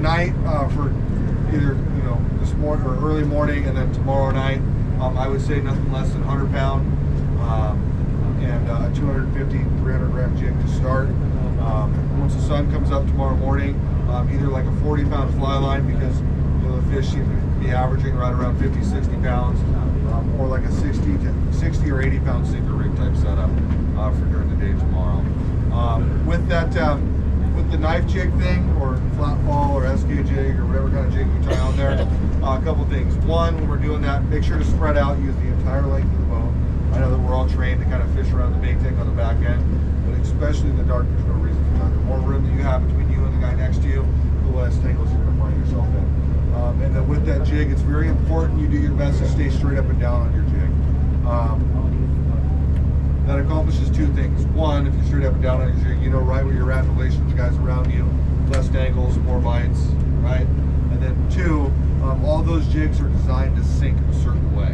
night for either this morning or early morning, and then tomorrow night, I would say nothing less than 100 pound and a 250, 300 gram jig to start. Once the sun comes up tomorrow morning, either like a 40 pound fly line, because the fish seem to be averaging right around 50, 60 pounds, or like a 60 or 80 pound sinker rig type setup for during the day tomorrow. With that, with the knife jig thing, or flat fall, or SK jig, or whatever kind of jig you tie on there, a couple things. One, when we're doing that, make sure to spread out, use the entire length of the boat. I know that we're all trained to kind of fish around the bait tank on the back end, but especially in the dark, there's no reason for that. The more room that you have between you and the guy next to you, the less tangles you're going to find yourself in. And then with that jig, it's very important you do your best to stay straight up and down on your jig. That accomplishes two things. One, if you're straight up and down on your jig, you know right where you're at in relation to the guys around you, less tangles, more bites, right? And then two, all those jigs are designed to sink a certain way.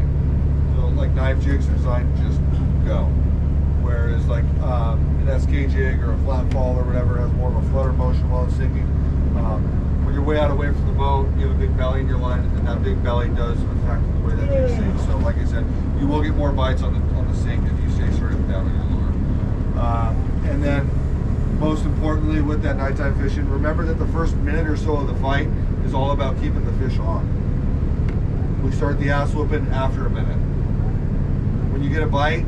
So like knife jigs are designed to just go. Whereas like an SK jig or a flat fall or whatever has more of a flutter motion while it's sinking. When you're way out away from the boat, you have a big belly in your line, and that big belly does affect the way that jig sinks. So like I said, you will get more bites on the sink if you stay straight up down on your lure. And then most importantly with that nighttime fishing, remember that the first minute or so of the fight is all about keeping the fish on. We start the ass whooping after a minute. When you get a bite,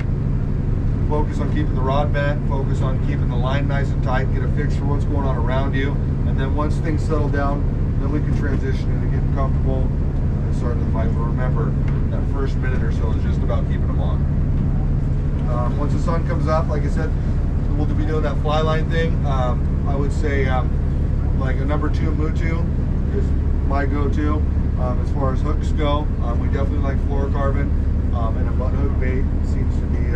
focus on keeping the rod bent, focus on keeping the line nice and tight, get a fix for what's going on around you, and then once things settle down, then we can transition into getting comfortable and starting the fight. But remember, that first minute or so is just about keeping them on. Once the sun comes up, like I said, we'll be doing that fly line thing. I would say like a number 2 Mutu is my go-to as far as hooks go. We definitely like fluorocarbon, and a button hook bait seems to be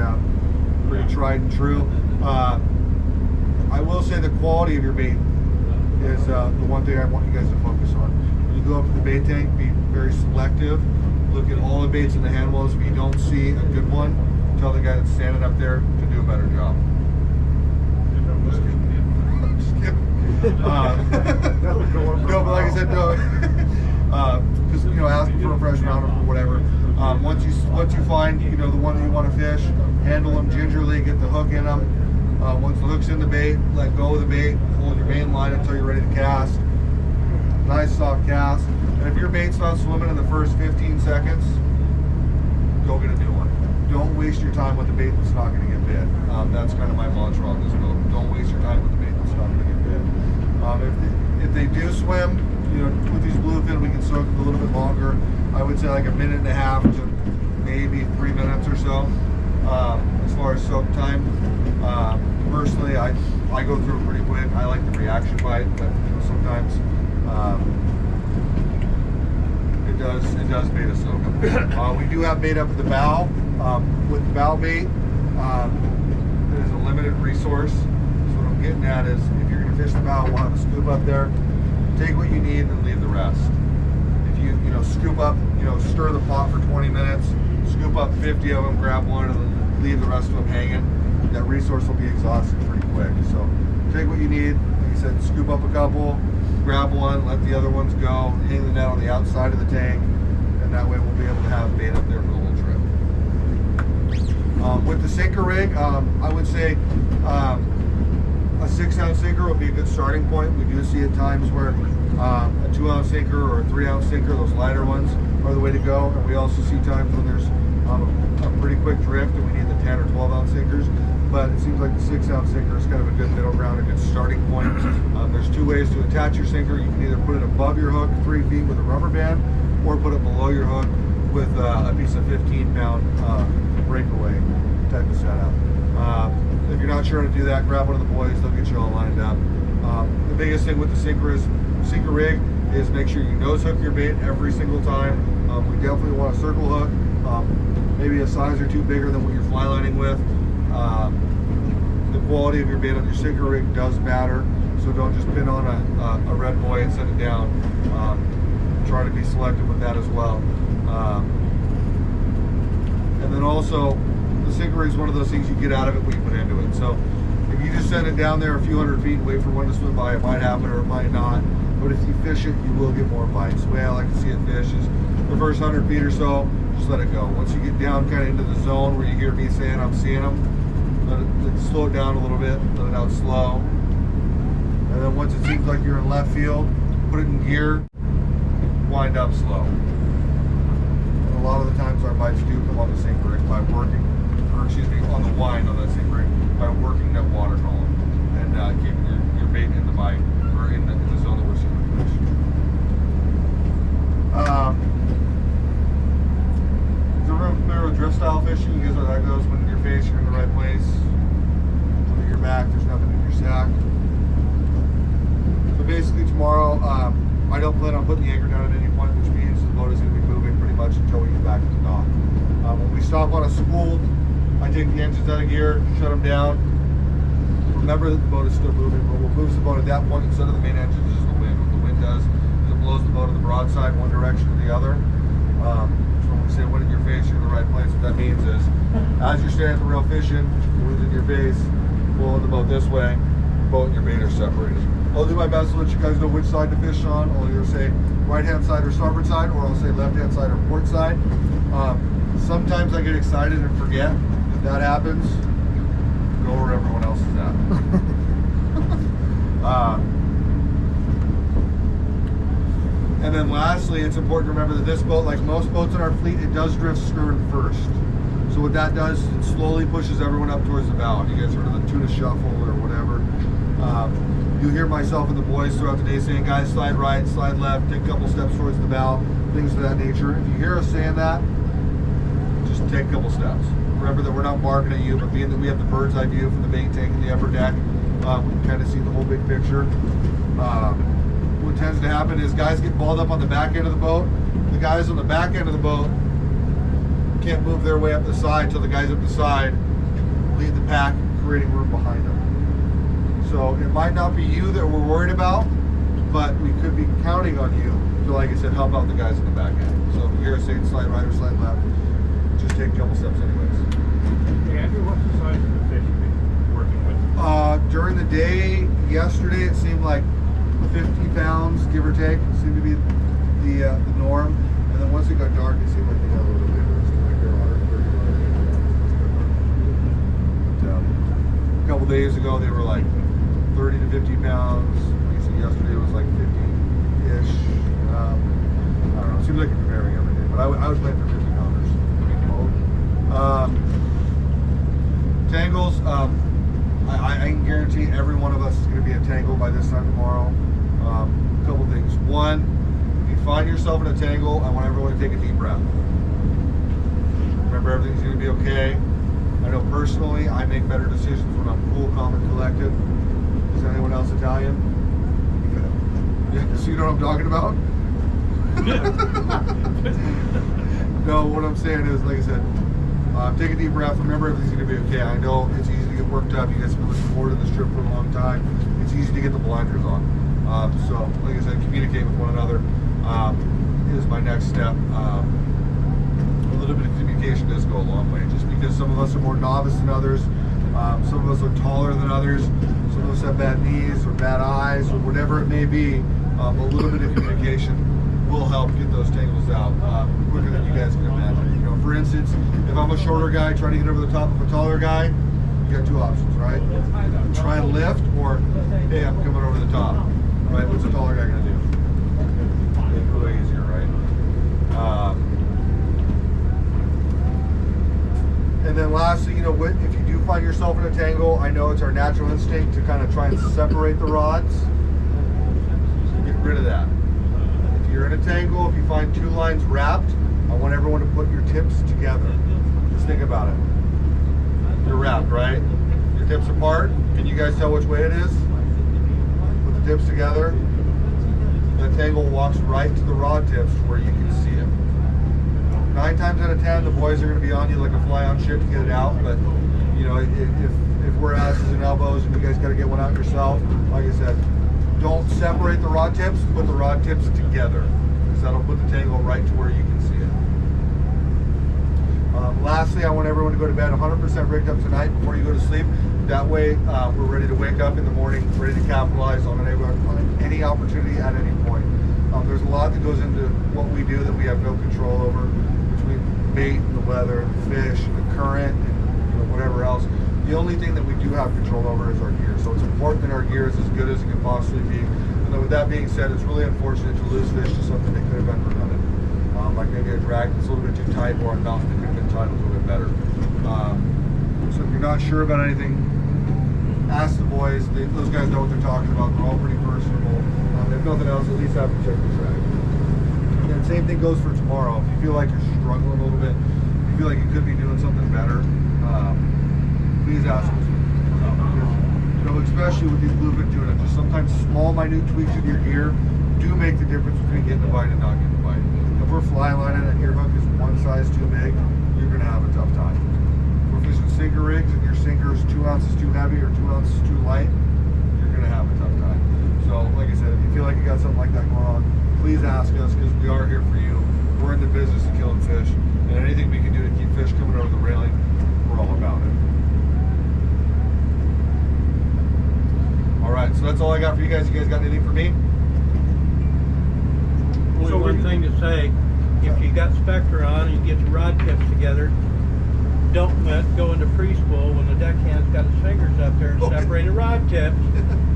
pretty tried and true. I will say the quality of your bait is the one thing I want you guys to focus on. When you go up to the bait tank, be very selective. Look at all the baits in the hand wells. If you don't see a good one, tell the guy that's standing up there to do a better job. Just kidding. No, but like I said, no. Because asking for a fresh round or whatever. Once you find the one that you want to fish, handle them gingerly, get the hook in them. Once the hook's in the bait, let go of the bait, hold your main line until you're ready to cast. Nice soft cast. And if your bait's not swimming in the first 15 seconds, go get a new one. Don't waste your time with the bait that's not going to get bit. That's kind of my mantra on this boat. Don't waste your time with the bait that's not going to get bit. If they do swim, with these bluefin, we can soak them a little bit longer. I would say like a minute and a half to maybe 3 minutes or so. As far as soak time, personally, I go through it pretty quick. I like the reaction bite, but sometimes it does bait a soak. We do have bait up at the bow. With the bow bait, it is a limited resource. So what I'm getting at is, if you're going to fish the bow, we'll have a scoop up there. Take what you need and leave the rest. If you scoop up, stir the pot for 20 minutes, scoop up 50 of them, grab one, and then leave the rest of them hanging, that resource will be exhausted pretty quick. So take what you need. Like I said, scoop up a couple, grab one, let the other ones go, hang the net on the outside of the tank, and that way we'll be able to have bait up there for the whole trip. With the sinker rig, I would say a 6-ounce sinker would be a good starting point. We do see at times where a 2-ounce sinker or a 3-ounce sinker, those lighter ones, are the way to go. And we also see times when there's a pretty quick drift and we need the 10 or 12-ounce sinkers. But it seems like the 6-ounce sinker is kind of a good middle ground, a good starting point. There's 2 ways to attach your sinker. You can either put it above your hook 3 feet with a rubber band, or put it below your hook with a piece of 15-pound breakaway type of setup. If you're not sure how to do that, grab one of the boys. They'll get you all lined up. The biggest thing with the sinker rig is make sure you nose hook your bait every single time. We definitely want a circle hook, maybe a size or 2 bigger than what you're fly lining with. The quality of your bait on your sinker rig does matter, so don't just pin on a red boy and set it down. Try to be selective with that as well. And then also, the sinker rig is one of those things you get out of it what you put into it. So if you just send it down there a few hundred feet and wait for one to swim by, it might happen or it might not. but if you fish it, you will get more bites. The way I like to see it fish is the first 100 feet or so, just let it go. Once you get down kind of into the zone where you hear me saying I'm seeing them, let it slow it down a little bit, let it out slow. And then once it seems like you're in left field, put it in gear, wind up slow. And a lot of the times our bites do come on the same rig by working, or excuse me, on the wind on that same rig by working that water column and keeping your bait in the bite or in the zone that we're seeing the fish. Is everyone familiar with drift style fishing? You guys know how that goes. When in your face, you're in the right place. When at your back, there's nothing in your sack. So basically tomorrow, I don't plan on putting the anchor down at any point, which means the boat is going to be moving pretty much until we get back to the dock. When we stop on a school, I take the engines out of gear, shut them down. Remember that the boat is still moving, but we'll move the boat at that point instead of the main engine, it's just the wind. What the wind does is it blows the boat to the broadside one direction or the other. So when we say wind in your face, you're in the right place. What that means is, as you're standing at the rail fishing, the wind's in your face, pulling the boat this way, the boat and your bait are separated. I'll do my best to let you guys know which side to fish on. I'll either say right hand side or starboard side, or I'll say left hand side or port side. Sometimes I get excited and forget. If that happens, go where everyone else is at. And then lastly, it's important to remember that this boat, like most boats in our fleet, it does drift stern first. So what that does is it slowly pushes everyone up towards the bow. You guys heard of the tuna shuffle or whatever. You'll hear myself and the boys throughout the day saying, guys, slide right, slide left, take a couple steps towards the bow, things of that nature. If you hear us saying that, just take a couple steps. Remember that we're not barking at you, but being that we have the bird's eye view from the bait tank and the upper deck, we can kind of see the whole big picture. What tends to happen is guys get balled up on the back end of the boat. The guys on the back end of the boat can't move their way up the side until the guys up the side lead the pack, creating room behind them. So it might not be you that we're worried about, but we could be counting on you to, like I said, help out the guys in the back end. So if you hear us saying slide right or slide left, just take a couple steps anyways. Hey Andrew, what's the size of the fish you've been working with? During the day, yesterday, it seemed like 50 pounds, give or take, seemed to be the norm. And then once it got dark, it seemed like they got a little bit bigger. A couple days ago, they were like 30 to 50 pounds. Like I said, yesterday it was like 50-ish. I don't know. It seems like it's varying every day, but I would plan for 50 pounders. Tangles. I can guarantee every one of us is going to be a tangle by this time tomorrow. A couple things. One, if you find yourself in a tangle, I want everyone to take a deep breath. Remember, everything's going to be okay. I know personally, I make better decisions when I'm cool, calm, and collected. Is anyone else Italian? Yeah, so you know what I'm talking about? No, what I'm saying is, like I said, take a deep breath. Remember, everything's going to be okay. I know it's easy to get worked up. You guys have been looking forward to this trip for a long time. It's easy to get the blinders on. So, like I said, communicate with one another is my next step. A little bit of communication does go a long way, just because some of us are more novice than others. Some of us are taller than others. Some of us have bad knees or bad eyes or whatever it may be. A little bit of communication will help get those tangles out quicker than you guys can imagine. You know, for instance, if I'm a shorter guy trying to get over the top of a taller guy, you got two options, right? Try and lift, or hey, I'm coming over the top. Right? What's the taller guy going to do? Make it a little easier, right? And then lastly, you know, if you do find yourself in a tangle, I know it's our natural instinct to kind of try and separate the rods. Get rid of that. If you're in a tangle, if you find two lines wrapped, I want everyone to put your tips together. Just think about it. You're wrapped, right? Your tips apart. Can you guys tell which way it is? Put the tips together. The tangle walks right to the rod tips where you can see it. 9 times out of 10, the boys are going to be on you like a fly on shit to get it out. But you know, if we're asses and elbows and you guys got to get one out yourself, like I said, don't separate the rod tips. Put the rod tips together, because that'll put the tangle right to where you can see it. Lastly, I want everyone to go to bed 100% rigged up tonight before you go to sleep. That way, we're ready to wake up in the morning, ready to capitalize on any opportunity at any point. There's a lot that goes into what we do that we have no control over, between bait and the weather, and the fish, and the current, and whatever else. The only thing that we do have control over is our gear. So it's important that our gear is as good as it can possibly be. And then with that being said, it's really unfortunate to lose fish to something that could have been prevented. Like maybe a drag that's a little bit too tight, or a knot that could have been tied a little bit better. So if you're not sure about anything, ask the boys. Those guys know what they're talking about. They're all pretty personable. If nothing else, at least have them check the drag. And then same thing goes for tomorrow. If you feel like you're struggling a little bit, if you feel like you could be doing something better, please ask us. Especially with these bluefin tuna, just sometimes small, minute tweaks in your gear do make the difference between getting a bite and not getting a bite. If we're fly lining and your hook is one size too big, you're going to have a tough time. If we're fishing sinker rigs and your sinker is 2 ounces too heavy or 2 ounces too light, you're going to have a tough time. So, like I said, if you feel like you got something like that going on, please ask us, because we are here for you. We're in the business of killing fish, and anything we can do to keep fish coming over the railing, we're all about it. All right, so that's all I got for you guys. You guys got anything for me? Only one thing to say, if you got Spectre on and you get your rod tips together, don't go into prespool when the deckhand's got his fingers up there and separate the rod tips.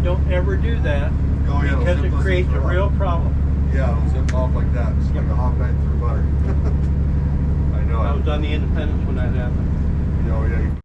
Don't ever do that, because it creates a real problem. Yeah, it'll zip off like that, just like a hot knife through butter. I know. I was on the Independence when that happened. Yeah.